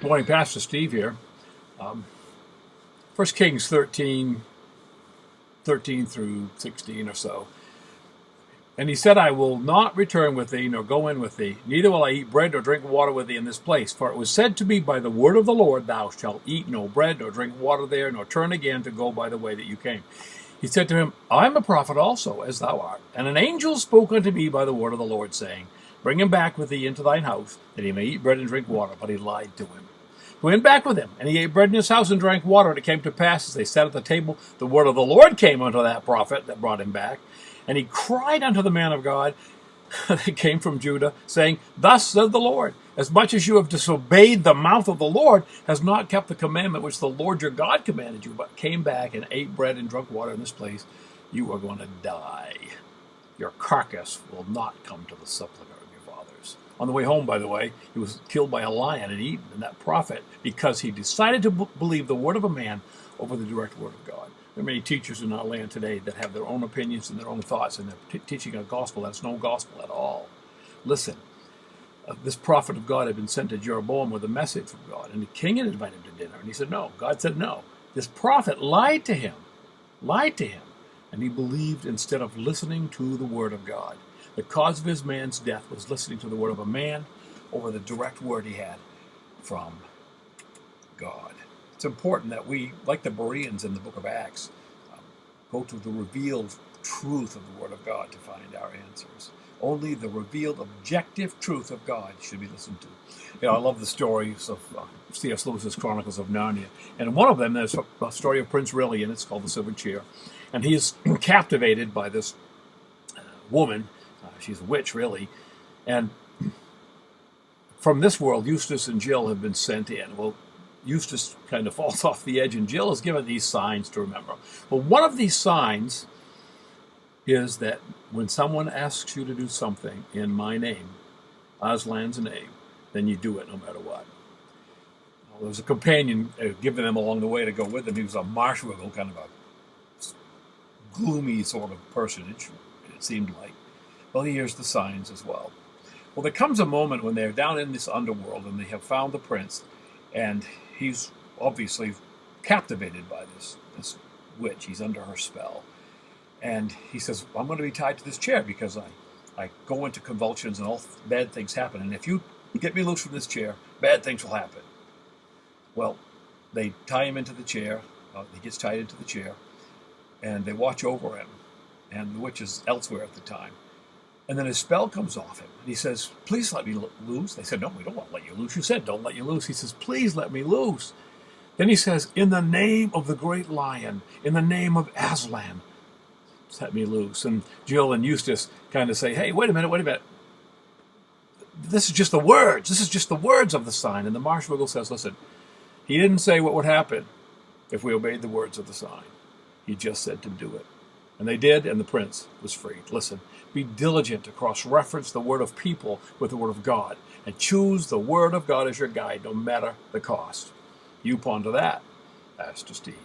Good morning, Pastor Steve here. 1 Kings 13 through 16 or so. And he said, I will not return with thee, nor go in with thee, neither will I eat bread nor drink water with thee in this place. For it was said to me by the word of the Lord, thou shalt eat no bread nor drink water there, nor turn again to go by the way that you came. He said to him, I am a prophet also, as thou art. And an angel spoke unto me by the word of the Lord, saying, bring him back with thee into thine house, that he may eat bread and drink water. But he lied to him. He went back with him, and he ate bread in his house and drank water. And it came to pass, as they sat at the table, the word of the Lord came unto that prophet that brought him back. And he cried unto the man of God that came from Judah, saying, thus said the Lord, as much as you have disobeyed the mouth of the Lord, has not kept the commandment which the Lord your God commanded you, but came back and ate bread and drunk water in this place, you are going to die. Your carcass will not come to the sepulchre of your fathers. On the way home, by the way, he was killed by a lion and eaten, and that prophet, because he decided to believe the word of a man over the direct word of God. There are many teachers in our land today that have their own opinions and their own thoughts, and they're teaching a gospel that's no gospel at all. Listen, this prophet of God had been sent to Jeroboam with a message from God, and the king had invited him to dinner, and he said no. God said no. This prophet lied to him, and he believed instead of listening to the word of God. The cause of his man's death was listening to the word of a man over the direct word he had from God. It's important that we, like the Bereans in the book of Acts, go to the revealed truth of the Word of God to find our answers. Only the revealed objective truth of God should be listened to. You know, I love the stories of C.S. Lewis's Chronicles of Narnia. And in one of them, there's a story of Prince Rilian. It's called The Silver Chair. And he is captivated by this woman. She's a witch, really. And from this world, Eustace and Jill have been sent in. Well, Eustace kind of falls off the edge, and Jill is given these signs to remember. Well, one of these signs is that when someone asks you to do something in my name, Aslan's name, then you do it no matter what. Well, there was a companion given them along the way to go with them. He was a marshwiggle, kind of a gloomy sort of personage, it seemed like. Well, he hears the signs as well. Well, there comes a moment when they're down in this underworld and they have found the prince, and he's obviously captivated by this witch. He's under her spell. And he says, I'm going to be tied to this chair because I go into convulsions and all bad things happen. And if you get me loose from this chair, bad things will happen. Well, they tie him into the chair. He gets tied into the chair. And they watch over him. And the witch is elsewhere at the time. And then his spell comes off him. And he says, please let me loose. They said, no, we don't want to let you loose. You said, don't let you loose. He says, please let me loose. Then he says, in the name of the great lion, in the name of Aslan, set me loose. And Jill and Eustace kind of say, hey, wait a minute. This is just the words. This is just the words of the sign. And the marshwiggle says, listen, he didn't say what would happen if we obeyed the words of the sign. He just said to do it. And they did, and the prince was freed. Listen, be diligent to cross-reference the word of people with the word of God, and choose the word of God as your guide, no matter the cost. You ponder that, Pastor Steve.